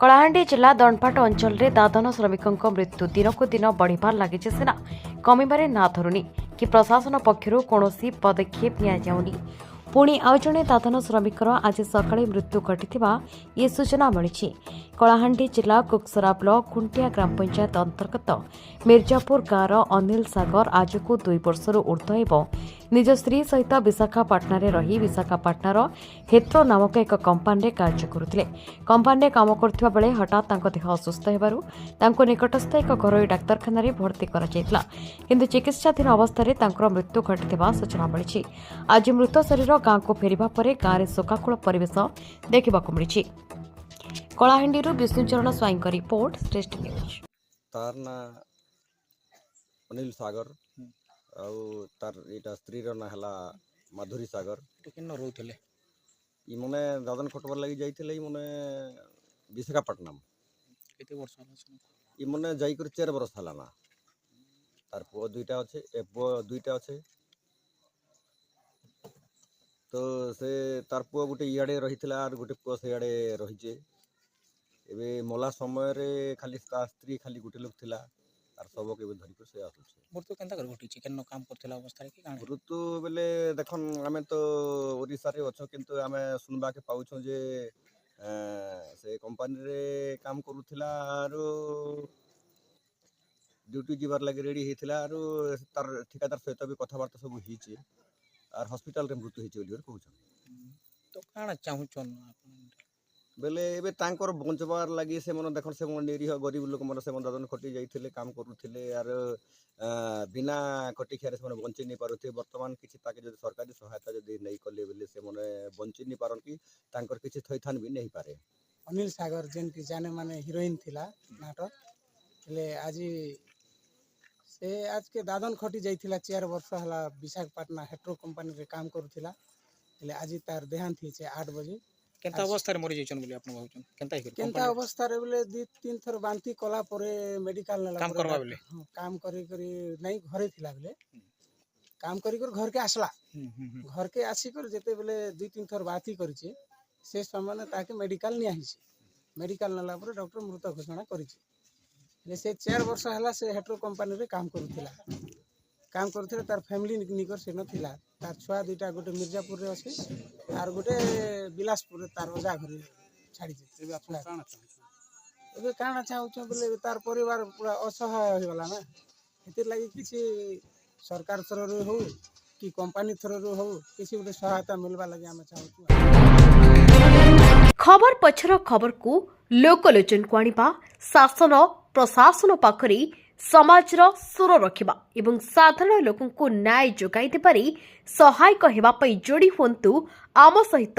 କଳାହାଣ୍ଡି ଜିଲ୍ଲା ଦଣ୍ଡପାଟ ଅଞ୍ଚଳରେ ଦାଦନ ଶ୍ରମିକଙ୍କ ମୃତ୍ୟୁ ଦିନକୁ ଦିନ ବଢ଼ିବାରେ ଲାଗିଛି ସିନା କମିବାରେ ନା ଧରୁନି କି ପ୍ରଶାସନ ପକ୍ଷରୁ କୌଣସି ପଦକ୍ଷେପ ନିଆଯାଉନି। ପୁଣି ଆଉ ଜଣେ ଦାଦନ ଶ୍ରମିକର ଆଜି ସକାଳେ ମୃତ୍ୟୁ ଘଟିଥିବା ଏ ସୂଚନା ମିଳିଛି। କଳାହାଣ୍ଡି ଜିଲ୍ଲା କୁକସରା ବ୍ଲକ ଖୁଣ୍ଟିଆ ଗ୍ରାମ ପଞ୍ଚାୟତ ଅନ୍ତର୍ଗତ ମିର୍ଜାପୁର ଗାଁର ଅନିଲ ସାଗର ଆଜକୁ 2 ବର୍ଷରୁ ଉର୍ଦ୍ଧ୍ୱ ଏବଂ ନିଜ ସ୍ତ୍ରୀ ସହିତ ବିଶାଖାପାଟଣାରେ ରହି ବିଶାଖାପାଟଣାର ହେତ୍ରୋ ନାମକ ଏକ କମ୍ପାନୀରେ କାର୍ଯ୍ୟ କରୁଥିଲେ। କମ୍ପାନୀରେ କାମ କରୁଥିବା ବେଳେ ହଠାତ୍ ତାଙ୍କ ଦେହ ଅସୁସ୍ଥ ହେବାରୁ ତାଙ୍କୁ ନିକଟସ୍ଥ ଏକ ଘରୋଇ ଡାକ୍ତରଖାନାରେ ଭର୍ତ୍ତି କରାଯାଇଥିଲା, କିନ୍ତୁ ଚିକିତ୍ସାଧୀନ ଅବସ୍ଥାରେ ତାଙ୍କର ମୃତ୍ୟୁ ଘଟିଥିବା ସୂଚନା ମିଳିଛି। ଆଜି ମୃତ ଶରୀର ଗାଁକୁ ଫେରିବା ପରେ ଗାଁରେ ଶୋକାକୁଳ ପରିବେଶ ଦେଖିବାକୁ ମିଳିଛି। କଳାହାଣ୍ଡିରୁ ବିଷ୍ଣୁଚରଣ ସ୍ୱାଇଁଙ୍କ ରିପୋର୍ଟ, ଶ୍ରେଷ୍ଠ ନ୍ୟୁଜ୍। तार ना अनिल सागर आउ तार एटा स्त्री ना हला माधुरी सागर केन रोथले इ मने दादन खटबर लगी जाइथिले इ मने विशाखापट्टनम केते वर्ष होला इ मने जाई कर 4 बरस हला ना तार पो दुईटा अच्छे ए पो दुईटा अच्छे तो से तार पो गुटे इयाडे रहिथिला आर गुटे पो से इयाडे रहिजे एबे मला समय रे खाली स्त्री खाली गुटे लोक थिला आर सबक एबे धरि को से आसुछे मृत्यु केनता कर घटी केन काम करथला अवस्था रे की काण ऋतु बेले देखन आमे तो ओडिसा रे अछो किंतु आमे सुनबा के पाउछो जे से कंपनी रे काम करूथिला आरो ड्यूटी जीवार लागि रेडी हेथिला आरो तार ठिकादार सहित भी कथाबार्ता सब हिचे आर हॉस्पिटल रे मृत्यु हिचे बोली कहउछन। तो काण चाहुचन आपन बेले एबे तांकर बंचबार लागि से मन देखन से मन निरीह गरीब लोक मन से मन दादन खटी जाइथिले काम करूथिले आर बिना खटी खारे से मन बंची नहीं पारुथे। वर्तमान किछि ताके जदि सरकारी सहायता जदि नहीं कले बेले से मन बंची नहीं पारन कि तांकर किछि थैथान भी नहीं पारे। अनिल सागर जेन की जाने माने हीरोइन थिला नाटक ले आज से आज के दादन खटी जाइथिला 4 वर्ष हला विशाखापट्टना हेट्रो कंपनी रे काम करूथिला ले आज तार देहांत हिचे 8 बजे केनता अवस्था रे मरि जइचन बोली आपन भाउचन केनता ही केनता अवस्था रे बोले 2-3 थर बांती कला परे मेडिकल नेला काम करबा बोले काम करी करी नहीं घरे थिला बोले काम करी कर घर के आसला घर के आसी कर जेते बोले 2-3 थर बाती करिचे से समय ताके मेडिकल नि आहिছে मेडिकल नेला पर डॉक्टर मृत घोषणा करिছে से 4 वर्ष हला से हेट्रो कंपनी रे काम करूथिला तार फैमिली निकर से नथिला तार छुआ दुईटा गोटे मिर्जापुर रे अछि आर गोटे बिलासपुर रे तार ओजा घर छाड़ी जे एबे काना चाहउछ बोले तार परिवार पूरा असहाय हो गला ना एतिर लागि किछि सरकार तरह हो कि कंपनी तरह हो किछि गोटे सहायता मिलबा लागि हम चाहउछ। खबर पछर खबर को लोकलोचन को आनिबा शासन प्रशासन पाखरे समाजर सुर रखिबा एवं साधारण लोकंकु न्याय जोगाई देबारे सहायक हेबा पई जोड़ी हुंतु आम सहित।